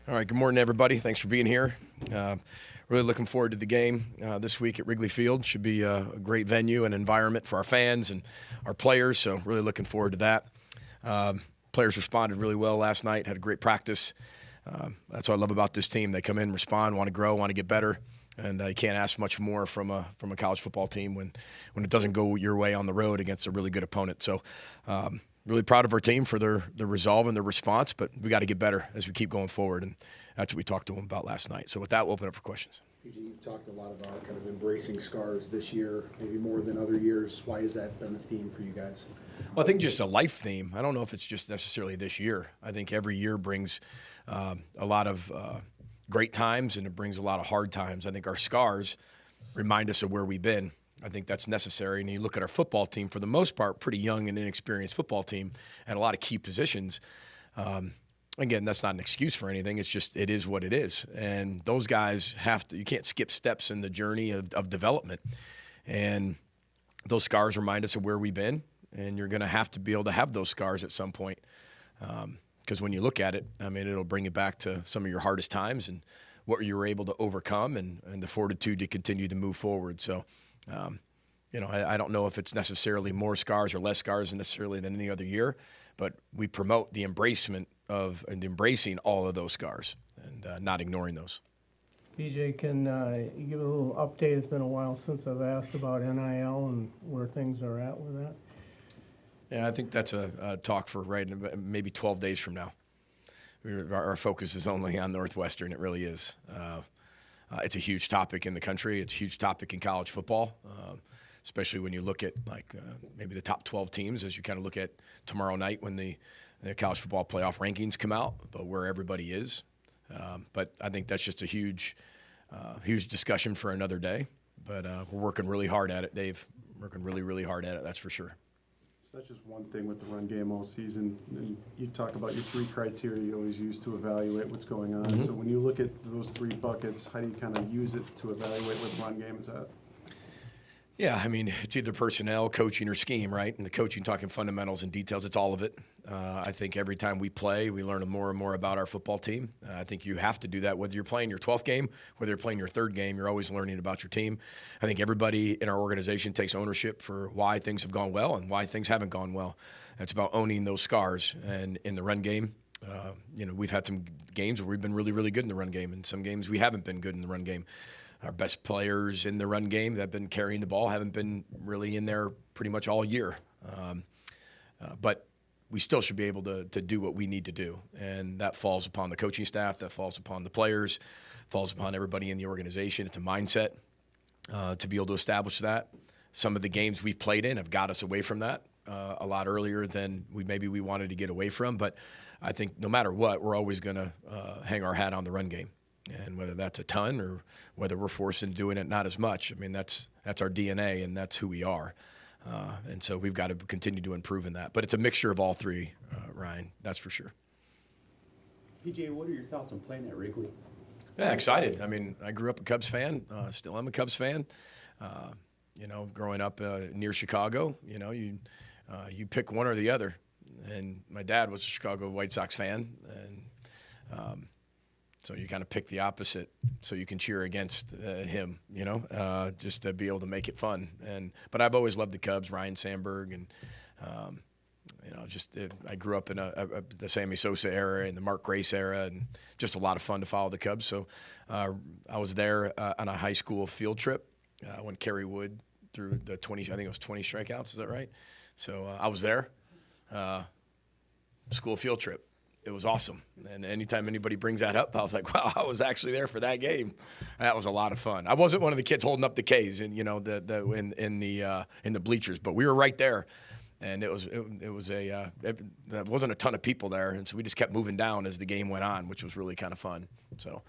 All right, good morning, everybody. Thanks for being here. Really looking forward to the game this week at Wrigley Field. Should be a great venue and environment for our fans and our players, so really looking forward to that. Players responded really well last night, had a great practice. That's what I love about this team. They come in, respond, want to grow, want to get better, and you can't ask much more from a college football team when it doesn't go your way on the road against a really good opponent. So really proud of our team for their resolve and their response, but we got to get better as we keep going forward, and that's what we talked to them about last night. So with that, we'll open up for questions. PG, you've talked a lot about kind of embracing scars this year, maybe more than other years. Why has that been a theme for you guys? Well, I think just a life theme. I don't know if it's just necessarily this year. I think every year brings a lot of great times, and it brings a lot of hard times. I think our scars remind us of where we've been. I think that's necessary. And you look at our football team, for the most part, pretty young and inexperienced football team, and a lot of key positions. Again, that's not an excuse for anything. It's just, it is what it is. And those guys you can't skip steps in the journey of development. And those scars remind us of where we've been, and you're going to have to be able to have those scars at some point. Because when you look at it, I mean, it'll bring you back to some of your hardest times and what you were able to overcome and the fortitude to continue to move forward. So, I don't know if it's necessarily more scars or less scars necessarily than any other year, but we promote the embracing all of those scars and not ignoring those. PJ, can you give a little update? It's been a while since I've asked about NIL and where things are at with that. Yeah, I think that's a talk for maybe 12 days from now. Our focus is only on Northwestern. It really is. It's a huge topic in the country. It's a huge topic in college football, especially when you look at maybe the top 12 teams as you kind of look at tomorrow night when the college football playoff rankings come out, but where everybody is. But I think that's just a huge discussion for another day. But we're working really hard at it, Dave. Working really, really hard at it, that's for sure. So that's just one thing with the run game all season. And you talk about your three criteria you always use to evaluate what's going on. Mm-hmm. So when you look at those three buckets, how do you kind of use it to evaluate what the run game is at? Yeah, I mean, it's either personnel, coaching, or scheme, right? And the coaching, talking fundamentals and details, it's all of it. I think every time we play, we learn more and more about our football team. I think you have to do that whether you're playing your 12th game, whether you're playing your third game, you're always learning about your team. I think everybody in our organization takes ownership for why things have gone well and why things haven't gone well. It's about owning those scars. And in the run game, we've had some games where we've been really, really good in the run game, and some games we haven't been good in the run game. Our best players in the run game that have been carrying the ball haven't been really in there pretty much all year. But we still should be able to do what we need to do. And that falls upon the coaching staff, that falls upon the players, falls upon everybody in the organization. It's a mindset to be able to establish that. Some of the games we've played in have got us away from that a lot earlier than we wanted to get away from. But I think no matter what, we're always going to hang our hat on the run game. And whether that's a ton or whether we're forced into doing it not as much, I mean, that's our DNA and that's who we are. And so we've got to continue to improve in that. But it's a mixture of all three, Ryan, that's for sure. PJ, what are your thoughts on playing at Wrigley? Yeah, excited. I mean, I grew up a Cubs fan, still am a Cubs fan. Growing up near Chicago, you pick one or the other. And my dad was a Chicago White Sox fan, and so you kind of pick the opposite so you can cheer against him, just to be able to make it fun. But I've always loved the Cubs, Ryan Sandberg, and I grew up in the Sammy Sosa era and the Mark Grace era, and just a lot of fun to follow the Cubs. So I was there on a high school field trip when Kerry Wood threw the 20, I think it was 20 strikeouts, is that right? So I was there, school field trip. It was awesome, and anytime anybody brings that up, I was like, "Wow, I was actually there for that game." That was a lot of fun. I wasn't one of the kids holding up the K's, and in the bleachers, but we were right there, and it wasn't a ton of people there, and so we just kept moving down as the game went on, which was really kind of fun. So,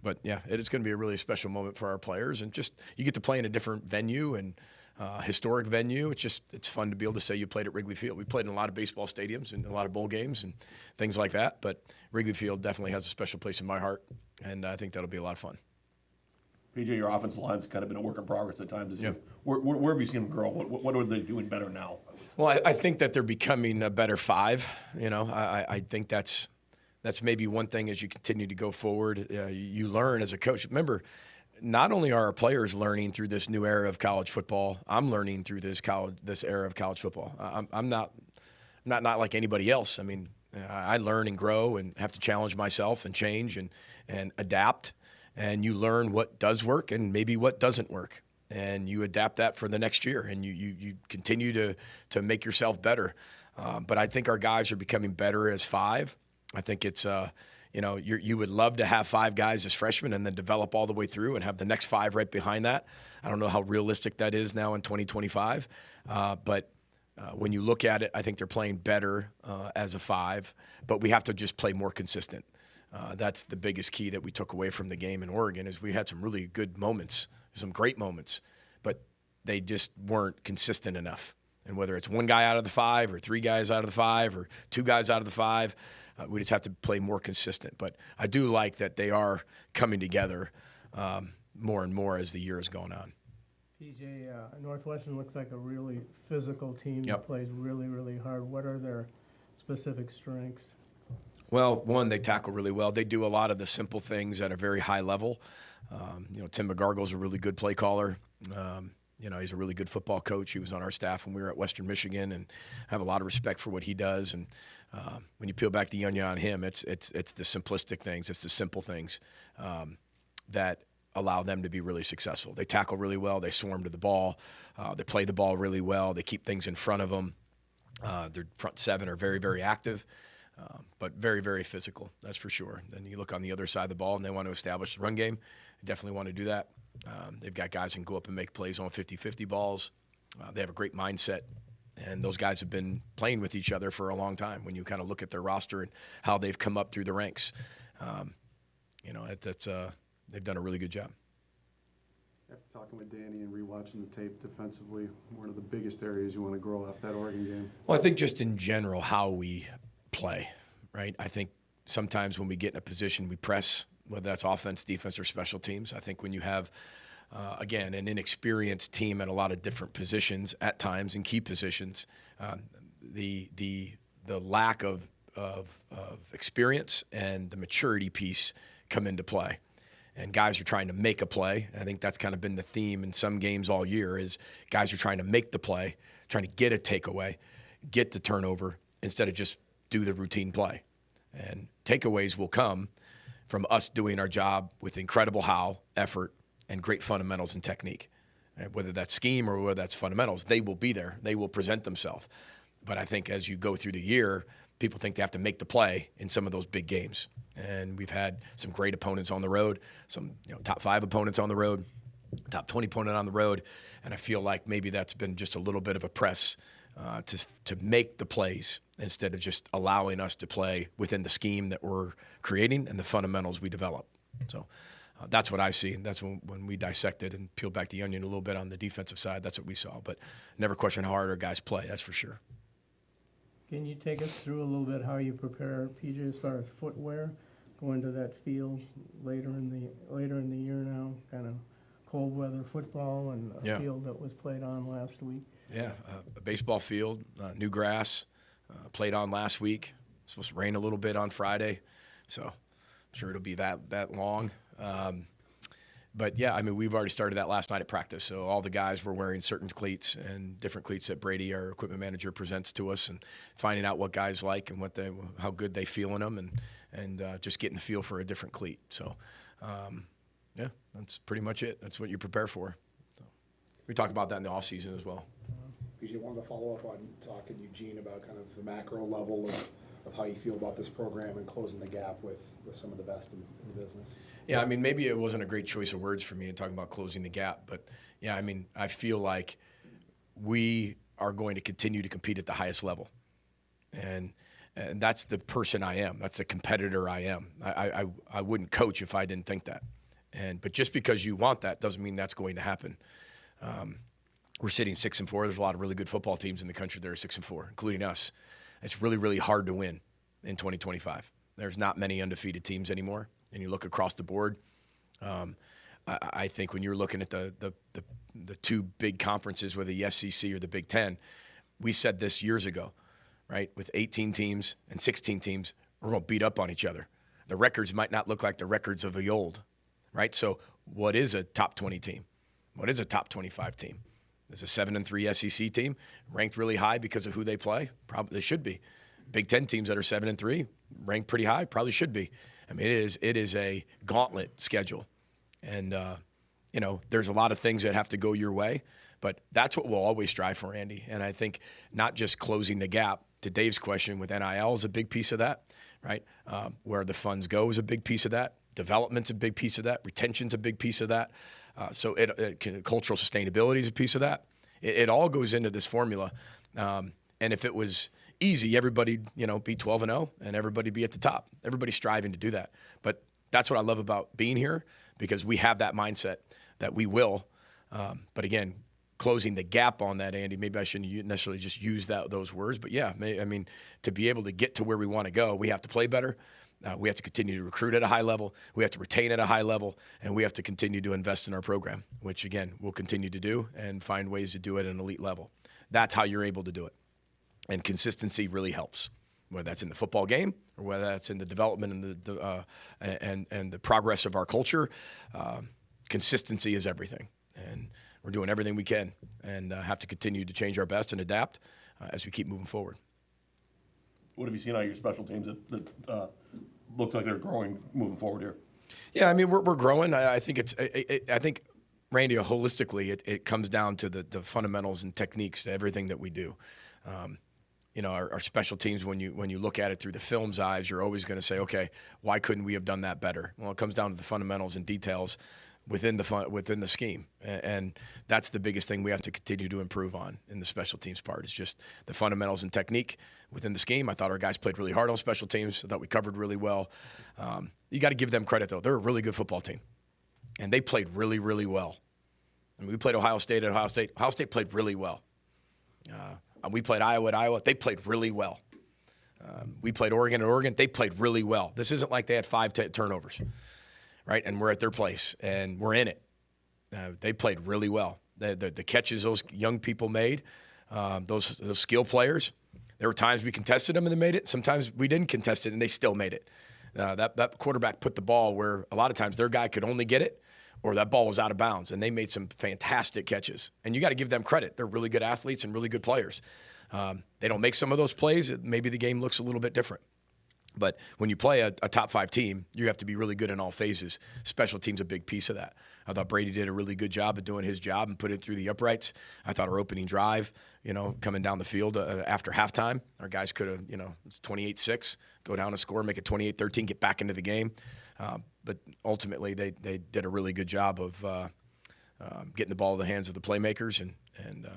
but yeah, it is going to be a really special moment for our players, and just you get to play in a different venue and. Historic venue. It's fun to be able to say you played at Wrigley Field. We played in a lot of baseball stadiums and a lot of bowl games and things like that, but Wrigley Field definitely has a special place in my heart, and I think that'll be a lot of fun. PJ, your offensive line's kind of been a work in progress at times. Yeah. Where have you seen them grow? What are they doing better now? Well, I think that they're becoming a better five. I think that's that's maybe one thing as you continue to go forward. You learn as a coach. Remember, not only are our players learning through this new era of college football, I'm learning through this era of college football. I'm not like anybody else. I mean, I learn and grow and have to challenge myself and change and adapt. And you learn what does work and maybe what doesn't work. And you adapt that for the next year, and you continue to make yourself better. But I think our guys are becoming better as five. I think it's, you would love to have five guys as freshmen and then develop all the way through and have the next five right behind that. I don't know how realistic that is now in 2025. But when you look at it, I think they're playing better as a five. But we have to just play more consistent. That's the biggest key that we took away from the game in Oregon is we had some really good moments, some great moments, but they just weren't consistent enough. And whether it's one guy out of the five or three guys out of the five or two guys out of the five, we just have to play more consistent. But I do like that they are coming together more and more as the year has gone on. PJ, Northwestern looks like a really physical team Yep. that plays really, really hard. What are their specific strengths? Well, one, they tackle really well. They do a lot of the simple things at a very high level. Tim McGargle's a really good play caller. He's a really good football coach. He was on our staff when we were at Western Michigan, and I have a lot of respect for what he does. And when you peel back the onion on him, it's the simplistic things, it's the simple things that allow them to be really successful. They tackle really well. They swarm to the ball. They play the ball really well. They keep things in front of them. Their front seven are very, very active. But very, very physical, that's for sure. Then you look on the other side of the ball, and they want to establish the run game. They definitely want to do that. They've got guys who can go up and make plays on 50-50 balls. They have a great mindset, and those guys have been playing with each other for a long time. When you kind of look at their roster and how they've come up through the ranks, they've done a really good job. After talking with Danny and rewatching the tape defensively, one of the biggest areas you want to grow off that Oregon game? Well, I think just in general how we play, right? I think sometimes when we get in a position, we press, whether that's offense, defense, or special teams. I think when you have, again, an inexperienced team at a lot of different positions at times in key positions, the lack of experience and the maturity piece come into play. And guys are trying to make a play. I think that's kind of been the theme in some games all year is guys are trying to make the play, trying to get a takeaway, get the turnover, instead of just do the routine play. And takeaways will come from us doing our job with incredible effort, and great fundamentals and technique. And whether that's scheme or whether that's fundamentals, they will be there. They will present themselves. But I think as you go through the year, people think they have to make the play in some of those big games. And we've had some great opponents on the road, some top 5 opponents on the road, top 20 opponent on the road. And I feel like maybe that's been just a little bit of a press to make the plays instead of just allowing us to play within the scheme that we're creating and the fundamentals we develop. So that's what I see. And that's when we dissected and peeled back the onion a little bit on the defensive side. That's what we saw. But never question how hard our guys play, that's for sure. Can you take us through a little bit how you prepare, PJ, as far as footwear, going to that field later in the year now, kind of cold weather football and a field that was played on last week? Yeah, a baseball field, new grass, played on last week. It's supposed to rain a little bit on Friday, so I'm sure it'll be that long. But yeah, I mean, we've already started that last night at practice. So all the guys were wearing certain cleats and different cleats that Brady, our equipment manager, presents to us, and finding out what guys like and how good they feel in them, and just getting the feel for a different cleat. So yeah, that's pretty much it. That's what you prepare for. So, we talked about that in the off season as well. PJ, wanted to follow up on talking to Eugene about kind of the macro level of how you feel about this program and closing the gap with some of the best in the business. Yeah, I mean, maybe it wasn't a great choice of words for me in talking about closing the gap, but yeah, I mean, I feel like we are going to continue to compete at the highest level. And that's the person I am. That's the competitor I am. I wouldn't coach if I didn't think that. But just because you want that doesn't mean that's going to happen. We're sitting 6-4. There's a lot of really good football teams in the country that are 6-4, including us. It's really, really hard to win in 2025. There's not many undefeated teams anymore. And you look across the board, I think when you're looking at the two big conferences, whether the SEC or the Big Ten, we said this years ago, right? With 18 teams and 16 teams, We're going to beat up on each other. The records might not look like the records of the old, right? So what is a top 20 team? What is a top 25 team? There's a 7-3 SEC team ranked really high because of who they play. Probably they should be. Big Ten teams that are 7-3 ranked pretty high probably should be. I mean, it is a gauntlet schedule, and there's a lot of things that have to go your way. But that's what we'll always strive for, Andy. And I think not just closing the gap to Dave's question with NIL is a big piece of that, right? Where the funds go is a big piece of that. Development's a big piece of that. Retention's a big piece of that. So cultural sustainability is a piece of that. It all goes into this formula. And if it was easy, everybody, be 12-0 and everybody be at the top. Everybody's striving to do that. But that's what I love about being here, because we have that mindset that we will. But again, closing the gap on that, Andy, maybe I shouldn't necessarily just use those words. But yeah, I mean, to be able to get to where we want to go, we have to play better. We have to continue to recruit at a high level. We have to retain at a high level, and we have to continue to invest in our program, which, again, we'll continue to do and find ways to do it at an elite level. That's how you're able to do it. And consistency really helps, whether that's in the football game or whether that's in the development and the progress of our culture. Consistency is everything, and we're doing everything we can and have to continue to change our best and adapt as we keep moving forward. What have you seen out of your special teams that looks like they're growing moving forward here? Yeah, I mean, we're growing. I think I think, Randy, holistically, it comes down to the fundamentals and techniques to everything that we do. Our special teams, when you look at it through the film's eyes, you're always going to say, okay, why couldn't we have done that better? Well, it comes down to the fundamentals and details within the scheme, and that's the biggest thing we have to continue to improve on in the special teams part. It's just the fundamentals and technique within the scheme. I thought our guys played really hard on special teams. I thought we covered really well. You got to give them credit, though. They're a really good football team, and they played really, really well. I mean, we played Ohio State at Ohio State. Ohio State played really well. We played Iowa at Iowa. They played really well. We played Oregon at Oregon. They played really well. This isn't like they had 5 turnovers, right? And we're at their place, and we're in it. They played really well. The catches those young people made, those skill players, there were times we contested them and they made it. Sometimes we didn't contest it and they still made it. That quarterback put the ball where a lot of times their guy could only get it, or that ball was out of bounds, and they made some fantastic catches. And you got to give them credit. They're really good athletes and really good players. They don't make some of those plays, maybe the game looks a little bit different. But when you play a top 5 team, you have to be really good in all phases. Special teams a big piece of that. I thought Brady did a really good job of doing his job and put it through the uprights. I thought our opening drive, coming down the field after halftime, our guys could have, it's 28-6, go down and score, make it 28-13, get back into the game. But ultimately, they did a really good job of getting the ball in the hands of the playmakers and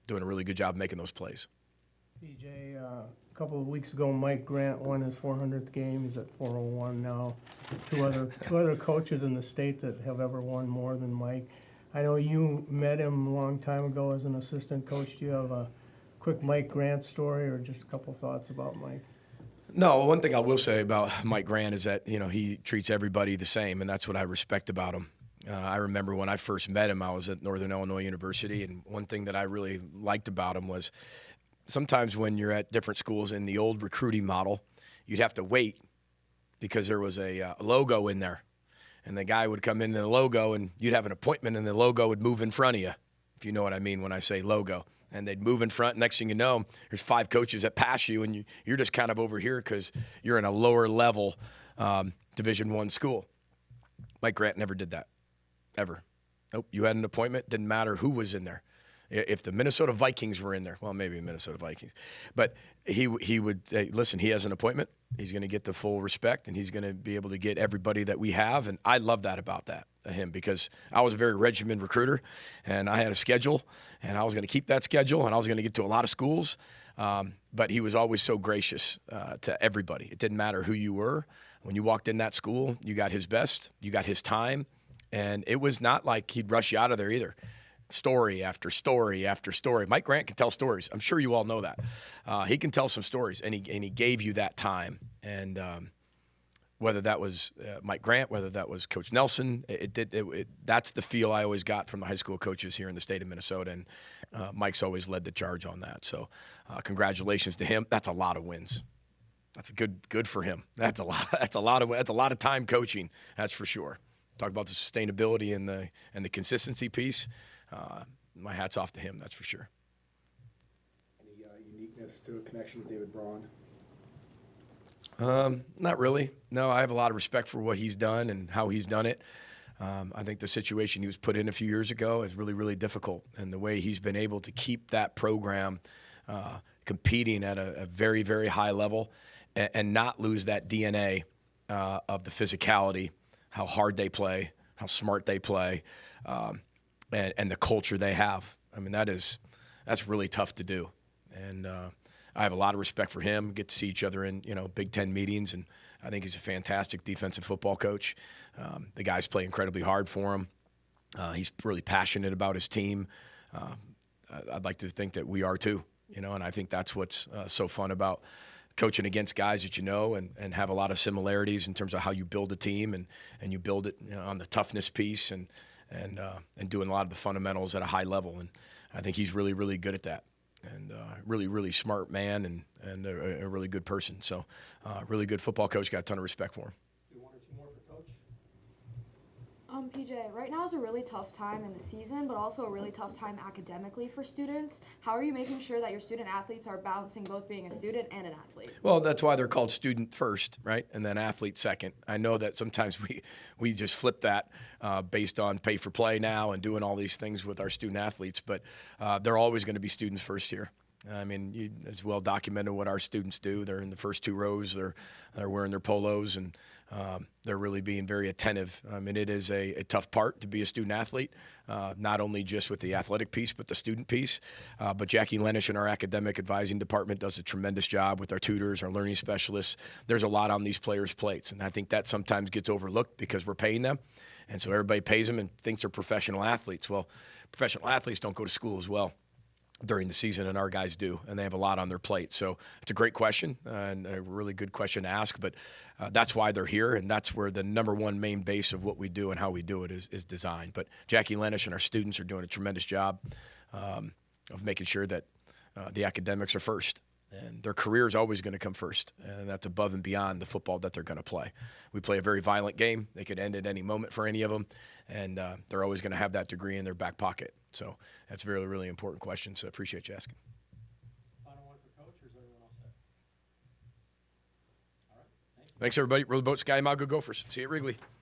doing a really good job making those plays. PJ, a couple of weeks ago, Mike Grant won his 400th game. He's at 401 now. Two other coaches in the state that have ever won more than Mike. I know you met him a long time ago as an assistant coach. Do you have a quick Mike Grant story or just a couple thoughts about Mike? No, one thing I will say about Mike Grant is that, he treats everybody the same, and that's what I respect about him. I remember when I first met him, I was at Northern Illinois University, and one thing that I really liked about him was sometimes when you're at different schools in the old recruiting model, you'd have to wait because there was a logo in there. And the guy would come in the logo, and you'd have an appointment, and the logo would move in front of you, if you know what I mean when I say logo. And they'd move in front. Next thing you know, there's 5 coaches that pass you, and you're just kind of over here because you're in a lower level Division I school. Mike Grant never did that, ever. Nope, you had an appointment, didn't matter who was in there. If the Minnesota Vikings were in there, well, maybe Minnesota Vikings, but he would say, listen, he has an appointment. He's going to get the full respect, and he's going to be able to get everybody that we have, and I love that about him because I was a very regimented recruiter, and I had a schedule, and I was going to keep that schedule, and I was going to get to a lot of schools, but he was always so gracious to everybody. It didn't matter who you were. When you walked in that school, you got his best, you got his time, and it was not like he'd rush you out of there either. Story after story after story. Mike Grant can tell stories. I'm sure you all know that. He can tell some stories, and he gave you that time. And whether that was Mike Grant, whether that was Coach Nelson, that's the feel I always got from the high school coaches here in the state of Minnesota. And Mike's always led the charge on that. So congratulations to him. That's a lot of wins. That's good for him. That's a lot. That's a lot of time coaching. That's for sure. Talk about the sustainability and the consistency piece. My hat's off to him. That's for sure. Any uniqueness to a connection with David Braun? Not really. No, I have a lot of respect for what he's done and how he's done it. I think the situation he was put in a few years ago is really, really difficult, and the way he's been able to keep that program competing at a very, very high level and not lose that DNA of the physicality, how hard they play, how smart they play, and the culture they have. I mean, that's really tough to do. And I have a lot of respect for him. Get to see each other in Big Ten meetings, and I think he's a fantastic defensive football coach. The guys play incredibly hard for him. He's really passionate about his team. I'd like to think that we are too, and I think that's what's so fun about coaching against guys that and have a lot of similarities in terms of how you build a team and you build it on the toughness piece and doing a lot of the fundamentals at a high level. And I think he's really, really good at that. And really, really smart man and a really good person. So really good football coach, got a ton of respect for him. Do one or two more for Coach? PJ, right now is a really tough time in the season, but also a really tough time academically for students. How are you making sure that your student athletes are balancing both being a student and an athlete? Well, that's why they're called student first, right? And then athlete second. I know that sometimes we just flip that based on pay for play now and doing all these things with our student athletes, but they're always going to be students first here. I mean, it's well documented what our students do. They're in the first two rows. They're wearing their polos, and they're really being very attentive. I mean, it is a tough part to be a student athlete, not only just with the athletic piece, but the student piece. But Jackie Lenish in our academic advising department does a tremendous job with our tutors, our learning specialists. There's a lot on these players' plates, and I think that sometimes gets overlooked because we're paying them. And so everybody pays them and thinks they're professional athletes. Well, professional athletes don't go to school as well during the season, and our guys do, and they have a lot on their plate. So it's a great question and a really good question to ask, but that's why they're here, and that's where the number one main base of what we do and how we do it is designed. But Jackie Lenish and our students are doing a tremendous job of making sure that the academics are first, and their career is always going to come first, and that's above and beyond the football that they're going to play. We play a very violent game. They could end at any moment for any of them, and they're always going to have that degree in their back pocket. So that's a really, really important question, so I appreciate you asking. Final one for Coach, or is everyone else set? All right, thank you. Thanks, everybody. Row the boat, Sky Mago Gophers. See you at Wrigley.